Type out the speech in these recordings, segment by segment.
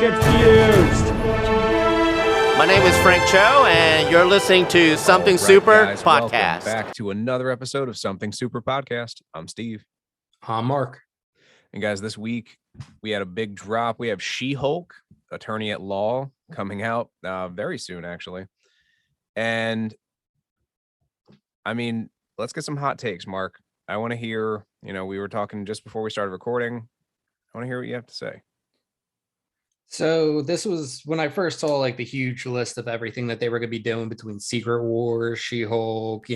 confused. My name is Frank Cho, and you're listening to Something Super guys, Podcast. Welcome back to another episode of Something Super Podcast. I'm Steve. I'm Mark. And guys, this week we had a big drop. We have She-Hulk, Attorney at Law, coming out very soon, actually. And I mean, let's get some hot takes, Mark. I want to hear, we were talking just before we started recording. I want to hear what you have to say. So this was when I first saw like the huge list of everything that they were going to be doing between Secret Wars, She-Hulk,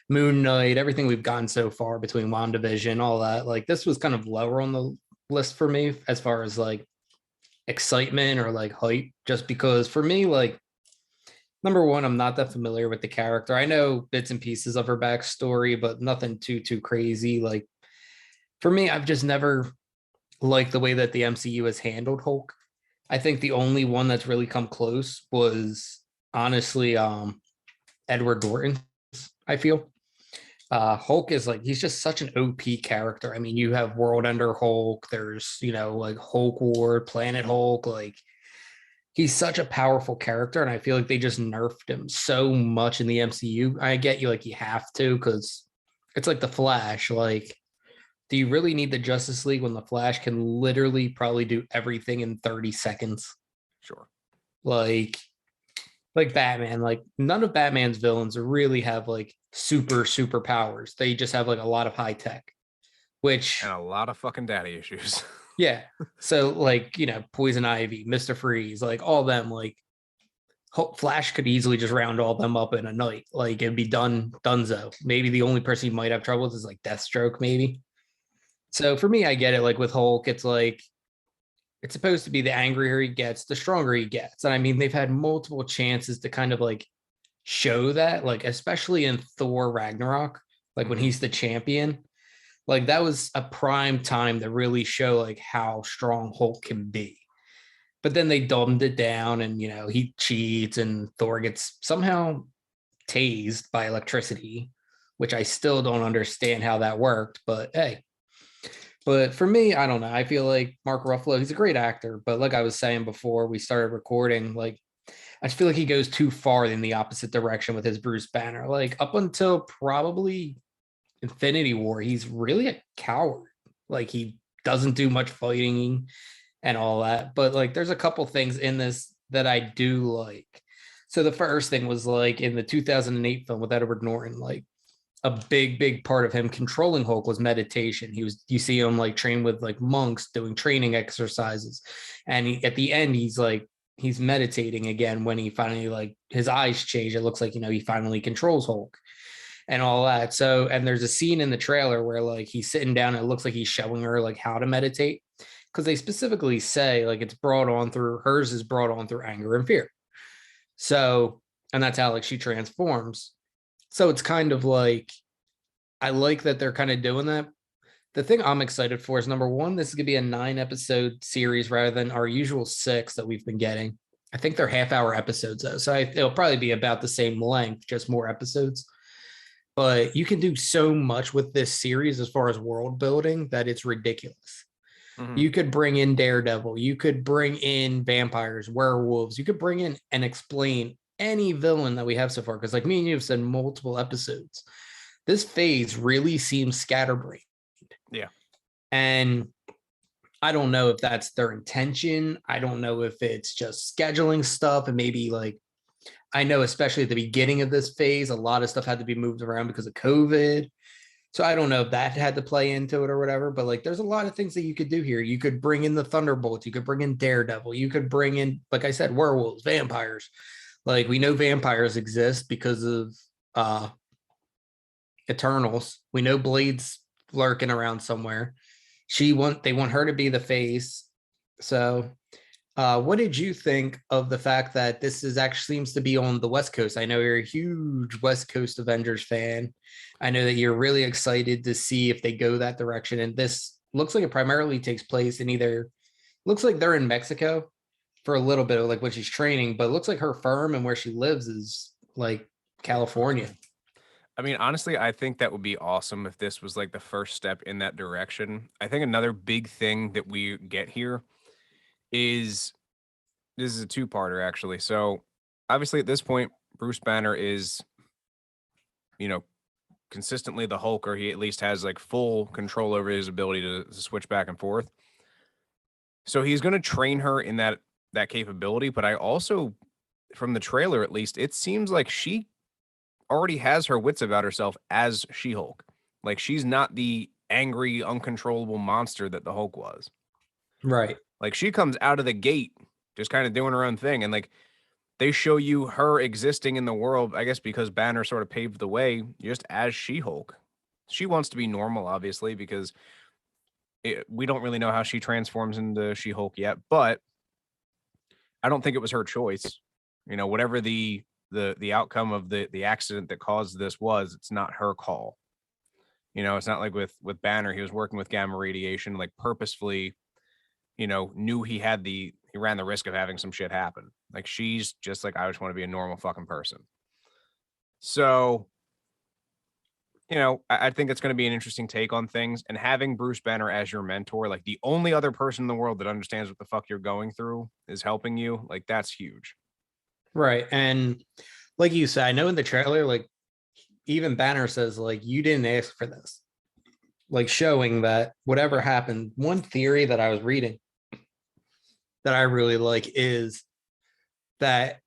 Moon Knight, everything we've gotten so far between WandaVision, all that. Like this was kind of lower on the list for me as far as like excitement or like hype, just because for me, like number one, I'm not that familiar with the character. I know bits and pieces of her backstory, but nothing too crazy. Like for me, I've just never liked the way that the MCU has handled Hulk. I think the only one that's really come close was honestly Edward Norton. I feel Hulk is like, he's just such an OP character. I mean, you have World Ender Hulk, there's like Hulk Ward, Planet Hulk, like he's such a powerful character, and I feel like they just nerfed him so much in the MCU. I get you, like you have to, because it's like the Flash. Like, do you really need the Justice League when the Flash can literally probably do everything in 30 seconds? Sure. Like Batman, like none of Batman's villains really have like super powers. They just have like a lot of high tech, which And a lot of fucking daddy issues. yeah. So like, Poison Ivy, Mr. Freeze, like all them, like Flash could easily just round all them up in a night. Like it'd be donezo. Maybe the only person you might have trouble with is like Deathstroke, maybe. So for me, I get it. Like with Hulk, it's like, it's supposed to be the angrier he gets, the stronger he gets. And I mean, they've had multiple chances to kind of like show that, like, especially in Thor Ragnarok, like when he's the champion, like that was a prime time to really show like how strong Hulk can be. But then they dumbed it down and, he cheats and Thor gets somehow tased by electricity, which I still don't understand how that worked, but hey. But for me, I don't know. I feel like Mark Ruffalo, he's a great actor, but like I was saying before we started recording, like I just feel like he goes too far in the opposite direction with his Bruce Banner. Like up until probably Infinity War, he's really a coward. Like he doesn't do much fighting and all that. But like there's a couple things in this that I do like. So the first thing was like in the 2008 film with Edward Norton, like a big part of him controlling Hulk was meditation. You see him like train with like monks doing training exercises. And at the end, he's meditating again when he finally, like, his eyes change. It looks like, he finally controls Hulk and all that. So, and there's a scene in the trailer where like he's sitting down and it looks like he's showing her like how to meditate. Because they specifically say like hers is brought on through anger and fear. So, and that's how like she transforms. So it's kind of like, I like that they're kind of doing that. The thing I'm excited for is number one, this is going to be a 9-episode series rather than our usual 6 that we've been getting. I think they're half-hour episodes though. So it'll probably be about the same length, just more episodes. But you can do so much with this series as far as world building that it's ridiculous. Mm-hmm. You could bring in Daredevil. You could bring in vampires, werewolves. You could bring in and explain any villain that we have so far. Because like me and you have said multiple episodes, this phase really seems scatterbrained. Yeah. And I don't know if that's their intention. I don't know if it's just scheduling stuff. And maybe like, I know especially at the beginning of this phase, a lot of stuff had to be moved around because of COVID. So I don't know if that had to play into it or whatever, but like there's a lot of things that you could do here. You could bring in the Thunderbolts, you could bring in Daredevil, you could bring in, like I said, werewolves, vampires. Like we know vampires exist because of Eternals. We know Blade's lurking around somewhere. They want her to be the face. So what did you think of the fact that this is actually seems to be on the West Coast? I know you're a huge West Coast Avengers fan. I know that you're really excited to see if they go that direction. And this looks like it primarily takes place in looks like they're in Mexico for a little bit of like when she's training, but it looks like her firm and where she lives is like California. I mean, honestly, I think that would be awesome if this was like the first step in that direction. I think another big thing that we get here is this is a two-parter actually. So obviously at this point, Bruce Banner is, you know, consistently the Hulk, or he at least has like full control over his ability to switch back and forth. So he's going to train her in that capability. But I also, from the trailer at least, it seems like she already has her wits about herself as She-Hulk. Like she's not the angry, uncontrollable monster that the Hulk was. Right. Like she comes out of the gate just kind of doing her own thing. And like they show you her existing in the world, I guess, because Banner sort of paved the way just as She-Hulk. She wants to be normal, obviously, because we don't really know how she transforms into She-Hulk yet, but I don't think it was her choice. You know, whatever the outcome of the accident that caused this was, it's not her call. You know, it's not like with Banner, he was working with gamma radiation, like purposefully, you know, knew he ran the risk of having some shit happen. Like she's just like, I just want to be a normal fucking person. So, you know, I think it's going to be an interesting take on things. And having Bruce Banner as your mentor, like the only other person in the world that understands what the fuck you're going through is helping you. Like that's huge. Right. And like you said, I know in the trailer, like even Banner says, like, you didn't ask for this. Like showing that whatever happened. One theory that I was reading that I really like is that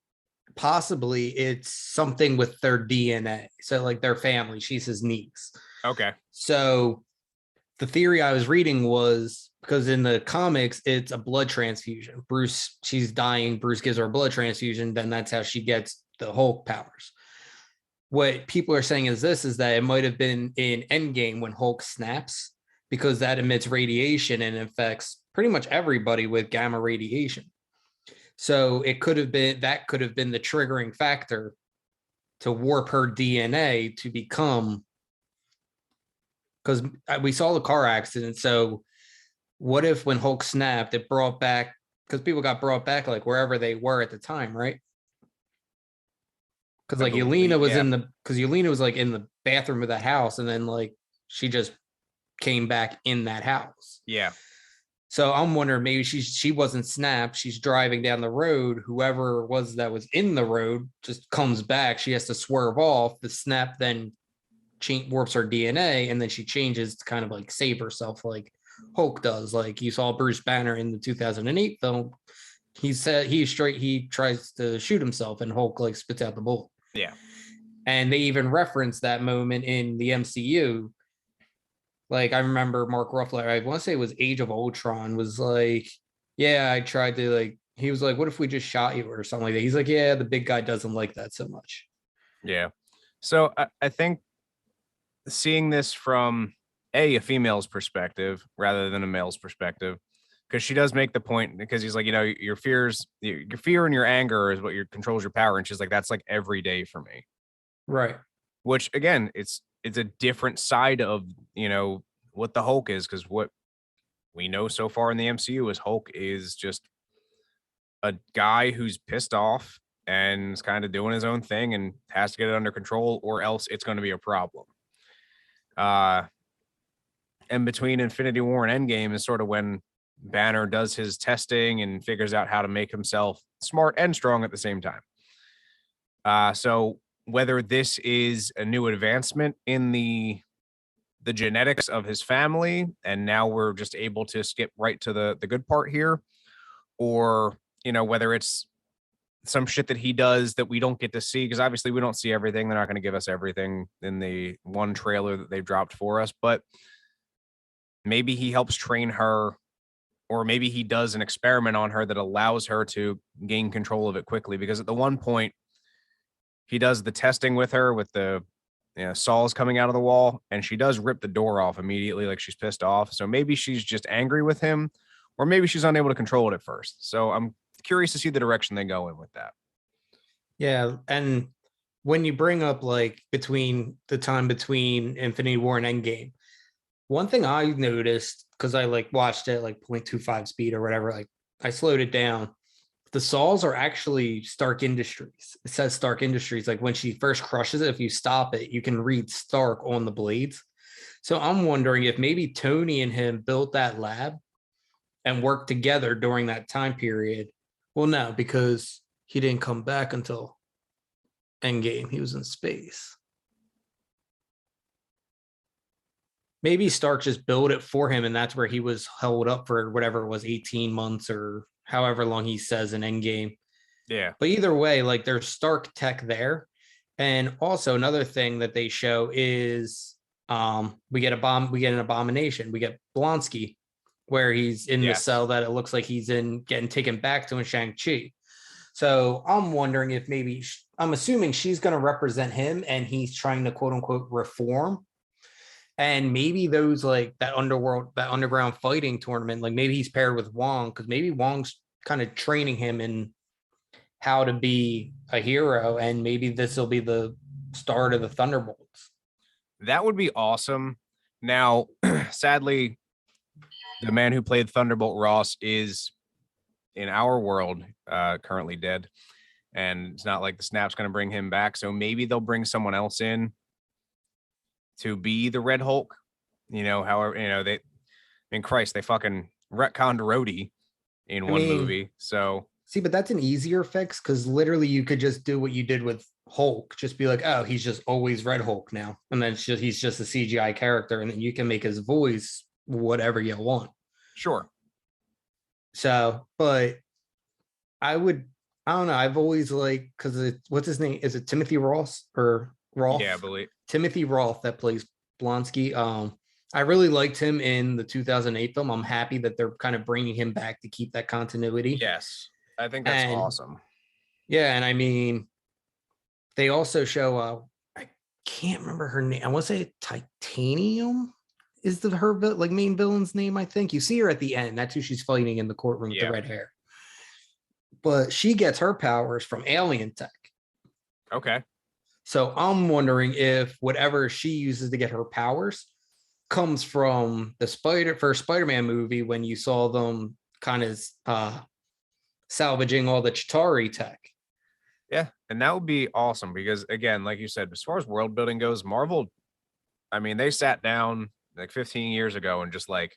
possibly it's something with their DNA. So like their family, she's his niece. Okay. So the theory I was reading was because in the comics, it's a blood transfusion. Bruce, she's dying. Bruce gives her a blood transfusion. Then that's how she gets the Hulk powers. What people are saying is that it might have been in Endgame when Hulk snaps, because that emits radiation and affects pretty much everybody with gamma radiation. So it could have been the triggering factor to warp her DNA to become, because we saw the car accident. So what if when Hulk snapped, it brought back, because people got brought back like wherever they were at the time, right? Because like Yelena was Yelena was like in the bathroom of the house, and then like she just came back in that house. Yeah. So I'm wondering, maybe she wasn't snapped. She's driving down the road. Whoever it was that was in the road just comes back. She has to swerve off. The snap then warps her DNA, and then she changes to kind of like save herself, like Hulk does. Like you saw Bruce Banner in the 2008 film. He said he tries to shoot himself, and Hulk like spits out the bullet. Yeah. And they even referenced that moment in the MCU. Like I remember Mark Ruffalo, I want to say it was Age of Ultron, was like, yeah, I tried to like, he was like, what if we just shot you or something like that? He's like, yeah, the big guy doesn't like that so much. Yeah. So I think seeing this from a female's perspective rather than a male's perspective, because she does make the point, because he's like, you know, your fear and your anger is what controls your power. And she's like, that's like every day for me. Right. Which again, it's a different side of, you know, what the Hulk is, because what we know so far in the MCU is Hulk is just a guy who's pissed off and is kind of doing his own thing and has to get it under control, or else it's going to be a problem. And between Infinity War and Endgame is sort of when Banner does his testing and figures out how to make himself smart and strong at the same time. So whether this is a new advancement in the genetics of his family, and now we're just able to skip right to the good part here, or, you know, whether it's some shit that he does that we don't get to see, because obviously we don't see everything. They're not going to give us everything in the one trailer that they've dropped for us, but maybe he helps train her, or maybe he does an experiment on her that allows her to gain control of it quickly. Because at the one point he does the testing with her with the, you know, saws coming out of the wall, and she does rip the door off immediately, like she's pissed off. So maybe she's just angry with him, or maybe she's unable to control it at first. So I'm curious to see the direction they go in with that. Yeah. And when you bring up like between Infinity War and Endgame, one thing I noticed, because I like watched it like 0.25 speed or whatever, like I slowed it down. The saws are actually Stark Industries. It says Stark Industries. Like when she first crushes it, if you stop it, you can read Stark on the blades. So I'm wondering if maybe Tony and him built that lab and worked together during that time period, Well, no, because he didn't come back until Endgame. He was in space. Maybe Stark just built it for him, and that's where he was held up for whatever it was, 18 months or however long he says in Endgame. Yeah. But either way, like there's Stark tech there. And also another thing that they show is we get an abomination. We get Blonsky, where he's in the Yes. cell that it looks like he's in getting taken back to in Shang-Chi. So I'm wondering if maybe I'm assuming she's going to represent him and he's trying to quote unquote reform. And maybe those like that underground fighting tournament, like maybe he's paired with Wong because maybe Wong's kind of training him in how to be a hero. And maybe this will be the start of the Thunderbolts. That would be awesome. Now, sadly, the man who played Thunderbolt Ross is in our world currently dead. And it's not like the snap's going to bring him back. So maybe they'll bring someone else in to be the Red Hulk. However, they fucking retconned Rhodey in one movie. So see, but that's an easier fix because literally you could just do what you did with Hulk. Just be like, oh, he's just always Red Hulk now. And then he's just a CGI character. And then you can make his voice whatever you want. Sure. So, but I don't know. I've always because what's his name? Is it Timothy Ross or Roth? Yeah, I believe Timothy Roth that plays Blonsky. I really liked him in the 2008 film. I'm happy that they're kind of bringing him back to keep that continuity. Yes, I think that's awesome. Yeah, and I mean, they also show. I can't remember her name. I want to say Titanium is her main villain's name. I think you see her at the end. That's who she's fighting in the courtroom with the red hair. But she gets her powers from alien tech. Okay. So I'm wondering if whatever she uses to get her powers comes from the first Spider-Man movie when you saw them kind of salvaging all the Chitauri tech. Yeah, and that would be awesome because, again, like you said, as far as world building goes, Marvel, I mean, they sat down like 15 years ago and just like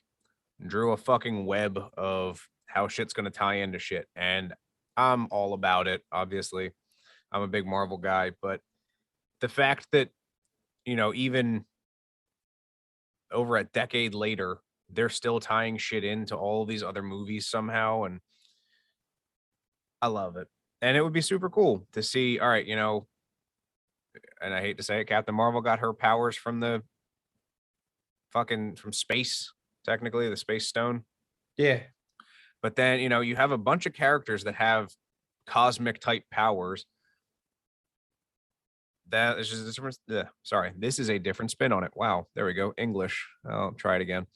drew a fucking web of how shit's going to tie into shit. And I'm all about it, obviously. I'm a big Marvel guy, but the fact that, even over a decade later, they're still tying shit into all these other movies somehow. And I love it. And it would be super cool to see, all right, and I hate to say it, Captain Marvel got her powers from from space, technically, the Space Stone. Yeah. But then, you have a bunch of characters that have cosmic type powers. That is just sorry, this is a different spin on it. Wow, there we go. English. I'll try it again.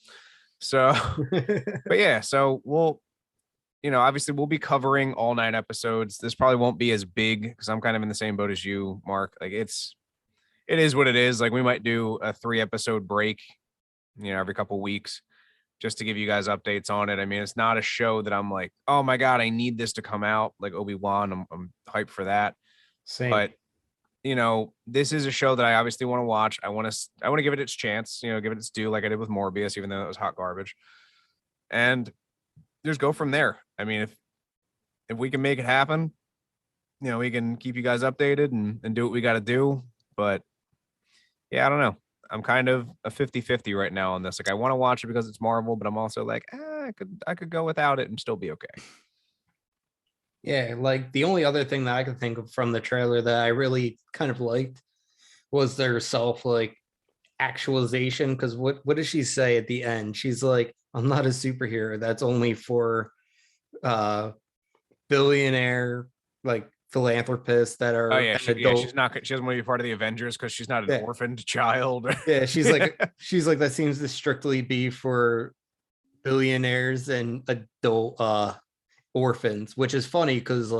So, but yeah, so we'll, obviously we'll be covering all 9 episodes. This probably won't be as big because I'm kind of in the same boat as you, Mark. Like it is what it is. Like we might do a 3-episode break, every couple weeks just to give you guys updates on it. I mean, it's not a show that I'm like, oh my God, I need this to come out like Obi-Wan. I'm hyped for that. Same. But this is a show that I obviously want to watch. I want to give it its chance, give it its due, like I did with Morbius, even though it was hot garbage. And just go from there. I mean, if we can make it happen, we can keep you guys updated and do what we got to do. But yeah, I don't know. I'm kind of a 50-50 right now on this. Like I want to watch it because it's Marvel, but I'm also like, I could go without it and still be okay. Yeah, like the only other thing that I could think of from the trailer that I really kind of liked was their actualization. Because what does she say at the end? She's like, I'm not a superhero. That's only for billionaire philanthropists that are she doesn't want to be part of the Avengers because she's not an orphaned child. Yeah, she's like that seems to strictly be for billionaires and adult orphans, which is funny because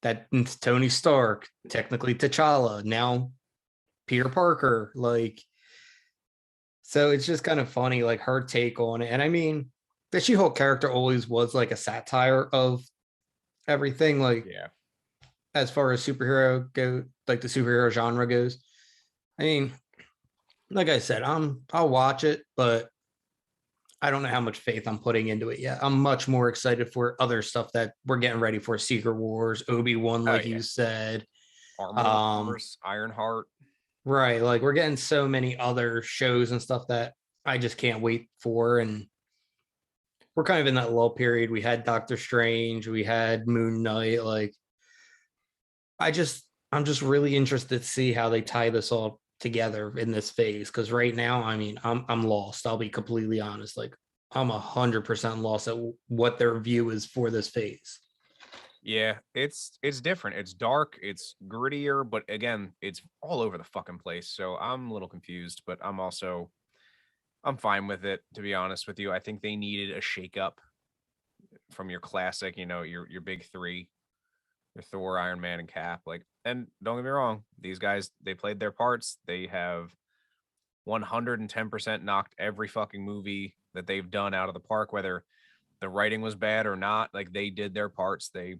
that's Tony Stark, technically T'Challa, now Peter Parker, so it's just kind of funny, her take on it. And I mean, the She-Hulk character always was a satire of everything, as far as superhero go, the superhero genre goes. I mean, like I said, I'll watch it, but I don't know how much faith I'm putting into it yet. I'm much more excited for other stuff that we're getting ready for. Secret Wars, Obi-Wan, Oh like yeah, you said. Armored Um, Wars, Ironheart. right. Like we're getting so many other shows and stuff that I just can't wait for. And we're kind of in that lull period. We had Doctor Strange, we had Moon Knight. Like I'm just really interested to see how they tie this all together in this phase. Cause right now, I mean, I'm lost. I'll be completely honest. Like I'm 100% lost at what their view is for this phase. Yeah, it's different. It's dark, it's grittier, but again, it's all over the fucking place. So I'm a little confused, but I'm fine with it, to be honest with you. I think they needed a shakeup from your classic, your big three, your Thor, Iron Man, and Cap. Like, and don't get me wrong, these guys, they played their parts. They have 110% knocked every fucking movie that they've done out of the park, whether the writing was bad or not. Like, they did their parts. They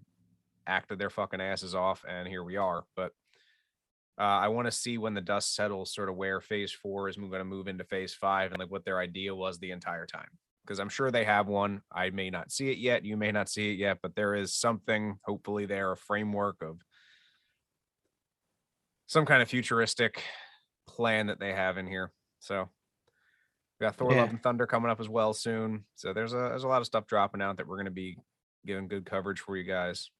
acted their fucking asses off, and here we are. But I want to see when the dust settles, sort of where Phase 4 is going to move into Phase 5, and like what their idea was the entire time. Because I'm sure they have one. I may not see it yet. You may not see it yet, but there is something. Hopefully, there a framework of some kind of futuristic plan that they have in here. So we got Thor: Love Yeah. and Thunder coming up as well soon. So there's a lot of stuff dropping out that we're going to be giving good coverage for you guys.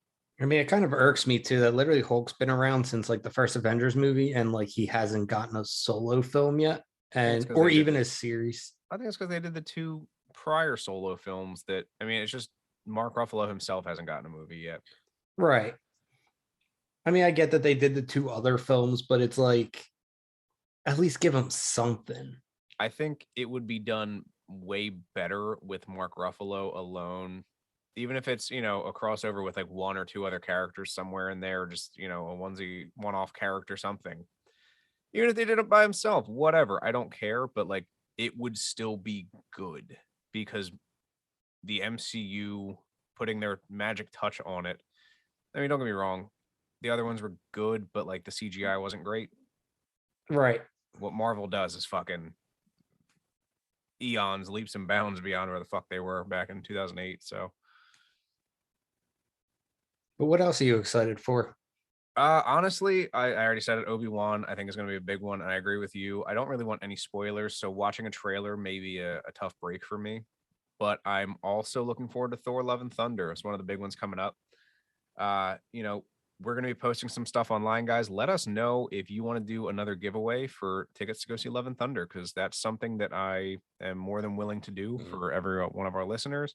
I mean, it kind of irks me too that literally Hulk's been around since like the first Avengers movie and like he hasn't gotten a solo film yet I think it's and 'cause or they did even a series. I think it's because they did the two prior solo films that, I mean, it's just Mark Ruffalo himself hasn't gotten a movie yet. Right. I mean, I get that they did the two other films, but it's like at least give them something. I think it would be done way better with Mark Ruffalo alone, even if it's, a crossover with like one or two other characters somewhere in there, just, a onesie, one off character, something. Even if they did it by himself, whatever, I don't care, but like it would still be good because the MCU putting their magic touch on it. I mean, don't get me wrong, the other ones were good, but like the CGI wasn't great. Right. What Marvel does is fucking eons, leaps and bounds beyond where the fuck they were back in 2008. So, But what else are you excited for? honestly, I already said it. Obi-Wan, I think is going to be a big one, and I agree with you. I don't really want any spoilers, so watching a trailer may be a tough break for me. But I'm also looking forward to Thor: Love and Thunder. It's one of the big ones coming up. We're going to be posting some stuff online, guys. Let us know if you want to do another giveaway for tickets to go see Love and Thunder, because that's something that I am more than willing to do for every one of our listeners.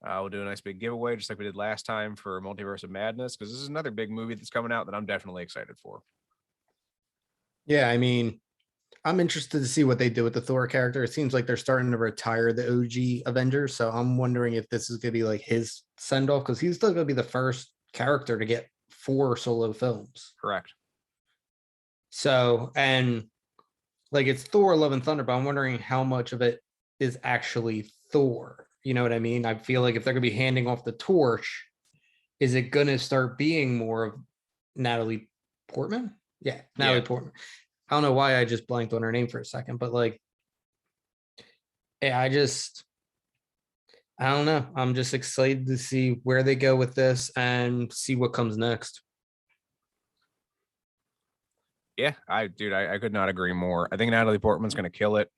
We'll do a nice big giveaway, just like we did last time for Multiverse of Madness, because this is another big movie that's coming out that I'm definitely excited for. Yeah, I mean, I'm interested to see what they do with the Thor character. It seems like they're starting to retire the OG Avengers, so I'm wondering if this is going to be like his send off because he's still going to be the first character to get 4 solo films. Correct. So, and like it's Thor: Love and Thunder, but I'm wondering how much of it is actually Thor. You know what I mean? I feel like if they're going to be handing off the torch, is it going to start being more of Natalie Portman? Yeah, Natalie Portman. I don't know why I just blanked on her name for a second, but like, yeah, I don't know. I'm just excited to see where they go with this and see what comes next. Yeah, I could not agree more. I think Natalie Portman's going to kill it.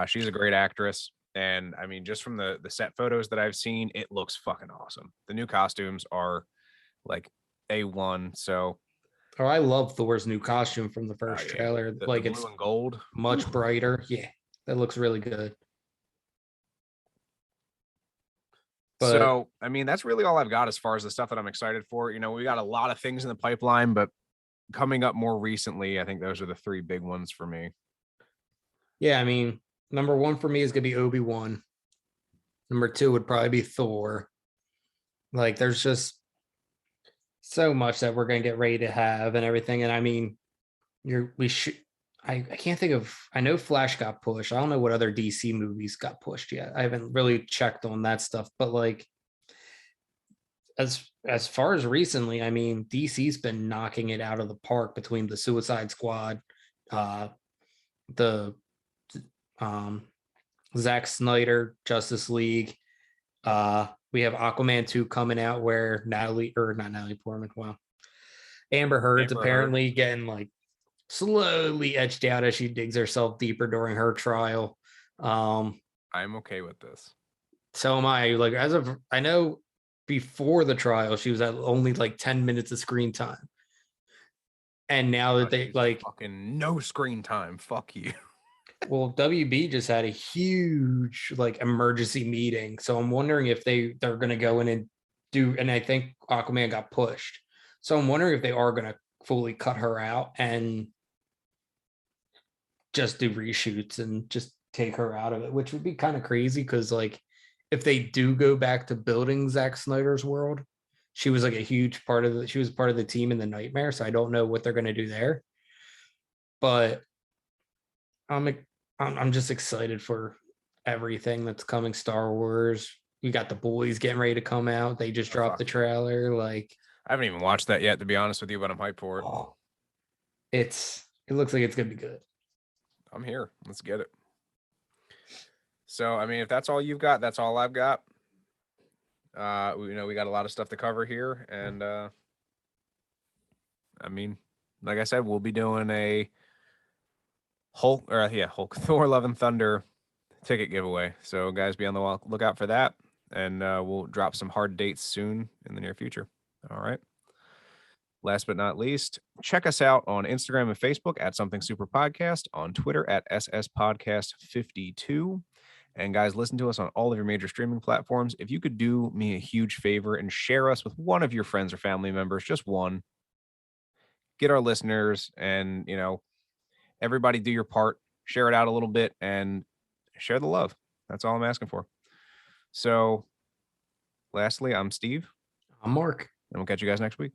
She's a great actress. And I mean, just from the set photos that I've seen, it looks fucking awesome. The new costumes are like A1. So, Oh, I love Thor's new costume from the first trailer. Like the it's blue and gold, much brighter. Yeah, that looks really good. But so I mean, that's really all I've got as far as the stuff that I'm excited for. We got a lot of things in the pipeline, but coming up more recently, I think those are the 3 big ones for me. yeah, I mean, number 1 for me is gonna be Obi-Wan. Number 2 would probably be Thor. Like there's just so much that we're gonna get ready to have and everything. And I mean, we should I can't think of I know Flash got pushed. I don't know what other DC movies got pushed yet. I haven't really checked on that stuff, but like as far as recently, I mean, DC's been knocking it out of the park between the Suicide Squad, the um Zack Snyder, Justice League. We have Aquaman 2 coming out where not Natalie Portman. Wow. Amber Heard's Amber Heard. apparently getting like slowly etched out as she digs herself deeper during her trial. I'm okay with this. So am I. Like, as of I know before the trial, she was at only like 10 minutes of screen time. And now that they like fucking no screen time, fuck you. well, WB just had a huge like emergency meeting. So I'm wondering if they're gonna go in and do, and I think Aquaman got pushed. So I'm wondering if they are gonna fully cut her out and just do reshoots and just take her out of it, which would be kind of crazy because like if they do go back to building Zack Snyder's world, she was like a huge part of she was part of the team in the Nightmare. So I don't know what they're gonna do there. But I'm just excited for everything that's coming Star Wars. You got The Boys getting ready to come out. They just dropped the trailer. Like, I haven't even watched that yet, to be honest with you, but I'm hyped for it. It looks like it's gonna be good. I'm here. Let's get it. So, I mean, if that's all you've got, that's all I've got. We got a lot of stuff to cover here, and I mean, like I said, we'll be doing a Hulk Thor: Love and Thunder ticket giveaway. So, guys, be on the lookout for that, and we'll drop some hard dates soon in the near future. All right. Last but not least, check us out on Instagram and Facebook at Something Super Podcast, on Twitter at SS Podcast 52. And guys, listen to us on all of your major streaming platforms. If you could do me a huge favor and share us with one of your friends or family members, just one, get our listeners and, everybody do your part, share it out a little bit and share the love. That's all I'm asking for. So lastly, I'm Steve. I'm Mark. And we'll catch you guys next week.